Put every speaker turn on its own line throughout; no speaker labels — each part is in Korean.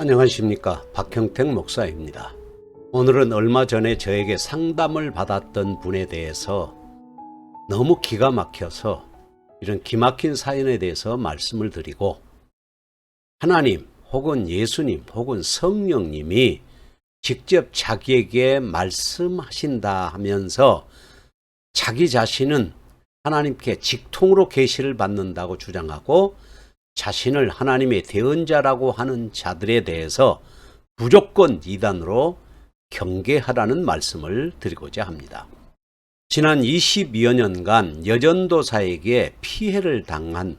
안녕하십니까, 박형택 목사입니다. 오늘은 얼마 전에 저에게 상담을 받았던 분에 대해서 너무 기가 막혀서 이런 기막힌 사연에 대해서 말씀을 드리고, 하나님 혹은 예수님 혹은 성령님이 직접 자기에게 말씀하신다 하면서 자기 자신은 하나님께 직통으로 계시를 받는다고 주장하고 자신을 하나님의 대언자라고 하는 자들에 대해서 무조건 이단으로 경계하라는 말씀을 드리고자 합니다. 지난 20여 년간 여전도사에게 피해를 당한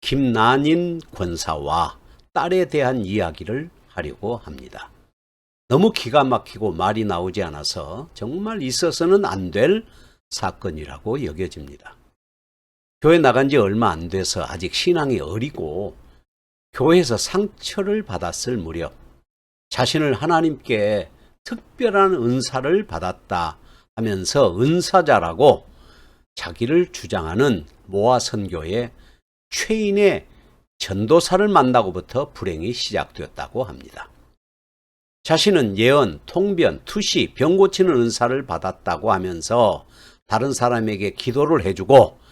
김난임 권사와 딸에 대한 이야기를 하려고 합니다. 너무 기가 막히고 말이 나오지 않아서 정말 있어서는 안 될 사건이라고 여겨집니다. 교회 나간 지 얼마 안 돼서 아직 신앙이 어리고 교회에서 상처를 받았을 무렵 자신을 하나님께 특별한 은사를 받았다 하면서 은사자라고 자기를 주장하는 모아 선교의 최인의 전도사를 만나고부터 불행이 시작되었다고 합니다. 자신은 예언, 통변, 투시, 병 고치는 은사를 받았다고 하면서 다른 사람에게 기도를 해주고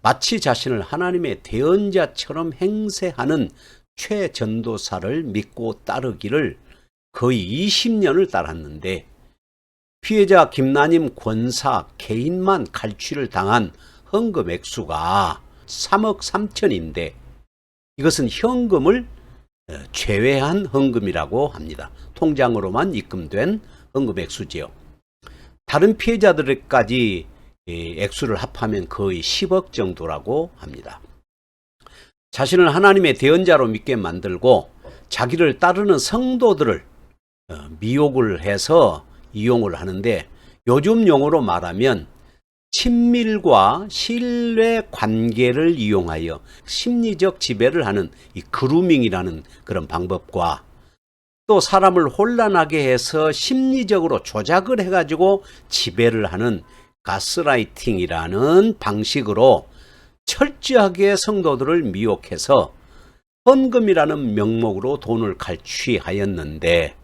마치 자신을 하나님의 대언자처럼 행세하는 최전도사를 믿고 따르기를 거의 20년을 따랐는데, 피해자 김난임 권사 개인만 갈취를 당한 헌금 액수가 3억 3천인데 이것은 현금을 제외한 헌금이라고 합니다. 통장으로만 입금된 헌금 액수지요. 다른 피해자들까지 액수를 합하면 거의 10억 정도라고 합니다. 자신을 하나님의 대언자로 믿게 만들고 자기를 따르는 성도들을 미혹을 해서 이용을 하는데, 요즘 용어로 말하면 친밀과 신뢰 관계를 이용하여 심리적 지배를 하는 이 그루밍이라는 그런 방법과, 또 사람을 혼란하게 해서 심리적으로 조작을 해가지고 지배를 하는 가스라이팅이라는 방식으로 철저하게 성도들을 미혹해서 헌금이라는 명목으로 돈을 갈취하였는데,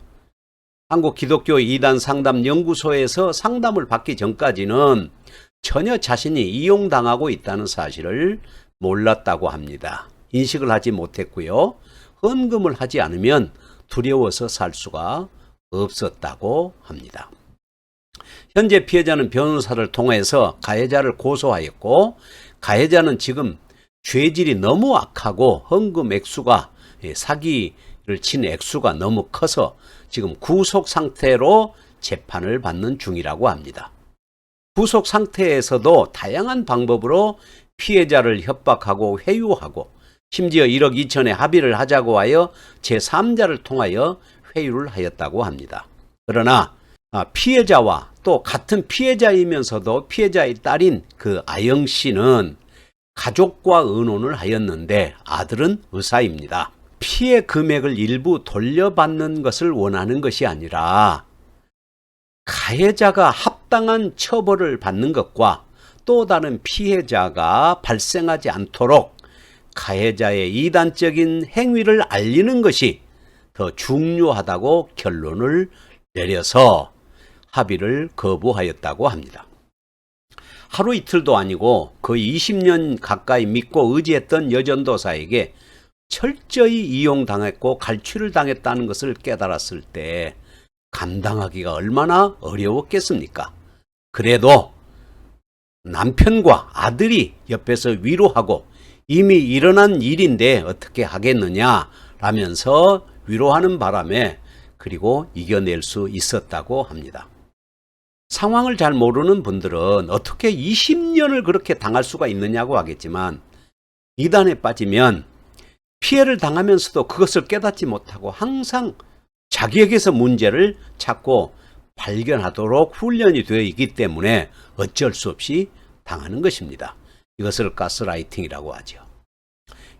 한국 기독교 이단 상담 연구소에서 상담을 받기 전까지는 전혀 자신이 이용당하고 있다는 사실을 몰랐다고 합니다. 인식을 하지 못했고요. 헌금을 하지 않으면 두려워서 살 수가 없었다고 합니다. 현재 피해자는 변호사를 통해서 가해자를 고소하였고, 가해자는 지금 죄질이 너무 악하고 헌금 액수가, 사기를 친 액수가 너무 커서 지금 구속 상태로 재판을 받는 중이라고 합니다. 구속 상태에서도 다양한 방법으로 피해자를 협박하고 회유하고, 심지어 1억 2천에 합의를 하자고 하여 제3자를 통하여 회유를 하였다고 합니다. 그러나 피해자와 또 같은 피해자이면서도 피해자의 딸인 그 아영 씨는 가족과 의논을 하였는데, 아들은 의사입니다. 피해 금액을 일부 돌려받는 것을 원하는 것이 아니라 가해자가 합당한 처벌을 받는 것과 또 다른 피해자가 발생하지 않도록 가해자의 이단적인 행위를 알리는 것이 더 중요하다고 결론을 내려서 합의를 거부하였다고 합니다. 하루 이틀도 아니고 거의 20년 가까이 믿고 의지했던 여전도사에게 철저히 이용당했고 갈취를 당했다는 것을 깨달았을 때 감당하기가 얼마나 어려웠겠습니까? 그래도 남편과 아들이 옆에서 위로하고 이미 일어난 일인데 어떻게 하겠느냐 라면서 위로하는 바람에 그리고 이겨낼 수 있었다고 합니다. 상황을 잘 모르는 분들은 어떻게 20년을 그렇게 당할 수가 있느냐고 하겠지만, 이단에 빠지면 피해를 당하면서도 그것을 깨닫지 못하고 항상 자기에게서 문제를 찾고 발견하도록 훈련이 되어 있기 때문에 어쩔 수 없이 당하는 것입니다. 이것을 가스라이팅이라고 하죠.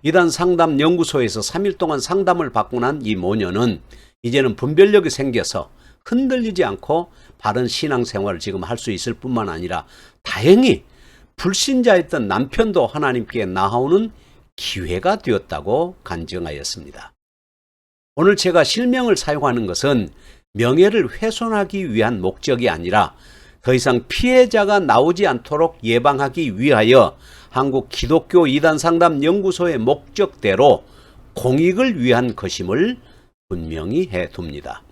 이단 상담 연구소에서 3일 동안 상담을 받고 난 이 모녀는 이제는 분별력이 생겨서 흔들리지 않고 바른 신앙생활을 지금 할 수 있을 뿐만 아니라 다행히 불신자였던 남편도 하나님께 나아오는 기회가 되었다고 간증하였습니다. 오늘 제가 실명을 사용하는 것은 명예를 훼손하기 위한 목적이 아니라 더 이상 피해자가 나오지 않도록 예방하기 위하여 한국 기독교 이단 상담 연구소의 목적대로 공익을 위한 것임을 분명히 해둡니다.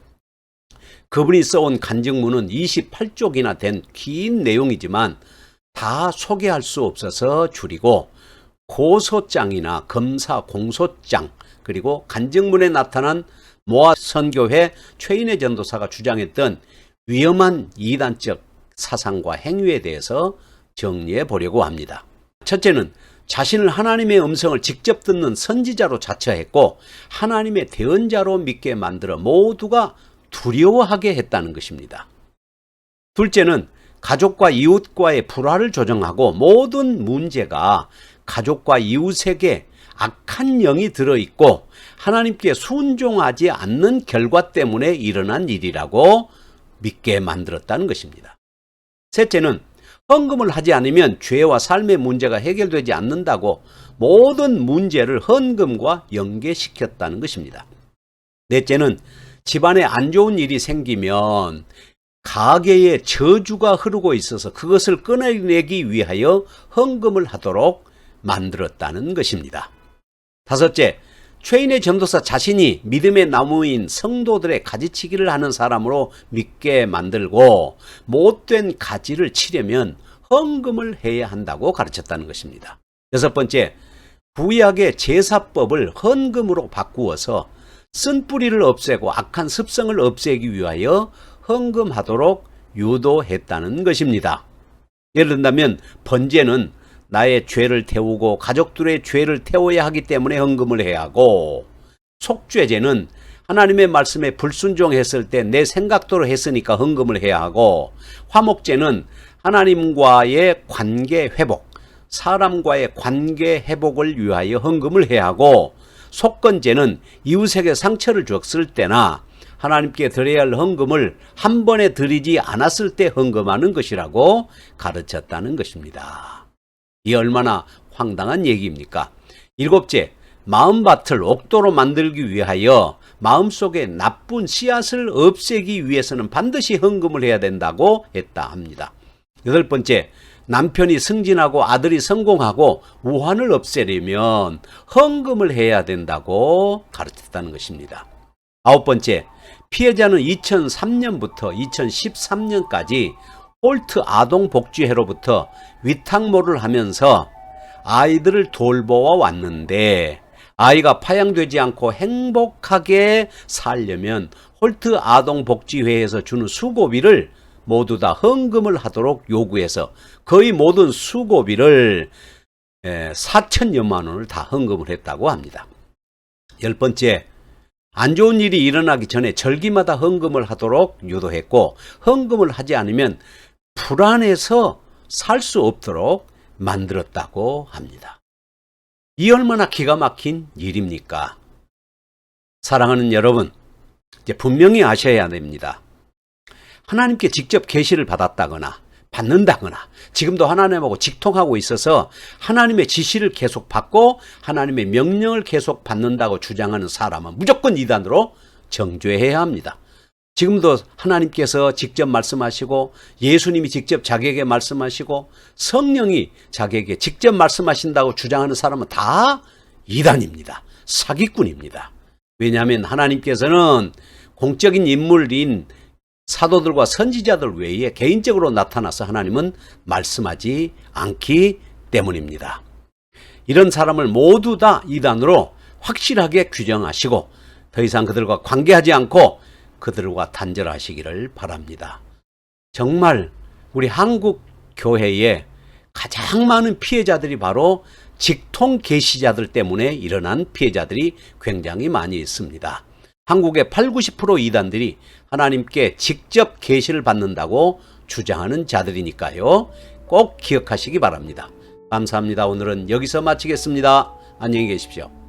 그분이 써온 간증문은 28쪽이나 된 긴 내용이지만 다 소개할 수 없어서 줄이고 고소장이나 검사 공소장 그리고 간증문에 나타난 모아 선교회 최인혜 전도사가 주장했던 위험한 이단적 사상과 행위에 대해서 정리해 보려고 합니다. 첫째는 자신을 하나님의 음성을 직접 듣는 선지자로 자처했고 하나님의 대언자로 믿게 만들어 모두가 두려워하게 했다는 것입니다. 둘째는 가족과 이웃과의 불화를 조정하고 모든 문제가 가족과 이웃에게 악한 영이 들어있고 하나님께 순종하지 않는 결과 때문에 일어난 일이라고 믿게 만들었다는 것입니다. 셋째는 헌금을 하지 않으면 죄와 삶의 문제가 해결되지 않는다고 모든 문제를 헌금과 연계시켰다는 것입니다. 넷째는 집안에 안 좋은 일이 생기면 가계에 저주가 흐르고 있어서 그것을 끊어내기 위하여 헌금을 하도록 만들었다는 것입니다. 다섯째, 최인혜 전도사 자신이 믿음의 나무인 성도들의 가지치기를 하는 사람으로 믿게 만들고 못된 가지를 치려면 헌금을 해야 한다고 가르쳤다는 것입니다. 여섯 번째, 구약의 제사법을 헌금으로 바꾸어서 쓴뿌리를 없애고 악한 습성을 없애기 위하여 헌금하도록 유도했다는 것입니다. 예를 든다면 번제는 나의 죄를 태우고 가족들의 죄를 태워야 하기 때문에 헌금을 해야 하고, 속죄제는 하나님의 말씀에 불순종했을 때 내 생각대로 했으니까 헌금을 해야 하고, 화목제는 하나님과의 관계 회복, 사람과의 관계 회복을 위하여 헌금을 해야 하고, 속건제는 이웃에게 상처를 줬을 때나 하나님께 드려야 할 헌금을 한 번에 드리지 않았을 때 헌금하는 것이라고 가르쳤다는 것입니다. 이 얼마나 황당한 얘기입니까? 일곱째, 마음밭을 옥도로 만들기 위하여 마음속에 나쁜 씨앗을 없애기 위해서는 반드시 헌금을 해야 된다고 했다 합니다. 여덟 번째, 남편이 승진하고 아들이 성공하고 우환을 없애려면 헌금을 해야 된다고 가르쳤다는 것입니다. 아홉 번째, 피해자는 2003년부터 2013년까지 홀트 아동복지회로부터 위탁모를 하면서 아이들을 돌보아 왔는데, 아이가 파양되지 않고 행복하게 살려면 홀트 아동복지회에서 주는 수고비를 모두 다 헌금을 하도록 요구해서 거의 모든 수고비를 4천여만 원을 다 헌금을 했다고 합니다. 열 번째, 안 좋은 일이 일어나기 전에 절기마다 헌금을 하도록 유도했고, 헌금을 하지 않으면 불안해서 살 수 없도록 만들었다고 합니다. 이 얼마나 기가 막힌 일입니까? 사랑하는 여러분, 이제 분명히 아셔야 됩니다. 하나님께 직접 계시를 받았다거나 받는다거나 지금도 하나님하고 직통하고 있어서 하나님의 지시를 계속 받고 하나님의 명령을 계속 받는다고 주장하는 사람은 무조건 이단으로 정죄해야 합니다. 지금도 하나님께서 직접 말씀하시고 예수님이 직접 자기에게 말씀하시고 성령이 자기에게 직접 말씀하신다고 주장하는 사람은 다 이단입니다. 사기꾼입니다. 왜냐하면 하나님께서는 공적인 인물인 사도들과 선지자들 외에 개인적으로 나타나서 하나님은 말씀하지 않기 때문입니다. 이런 사람을 모두 다 이단으로 확실하게 규정하시고 더 이상 그들과 관계하지 않고 그들과 단절하시기를 바랍니다. 정말 우리 한국 교회에 가장 많은 피해자들이 바로 직통 계시자들 때문에 일어난 피해자들이 굉장히 많이 있습니다. 한국의 80~90% 이단들이 하나님께 직접 계시를 받는다고 주장하는 자들이니까요. 꼭 기억하시기 바랍니다. 감사합니다. 오늘은 여기서 마치겠습니다. 안녕히 계십시오.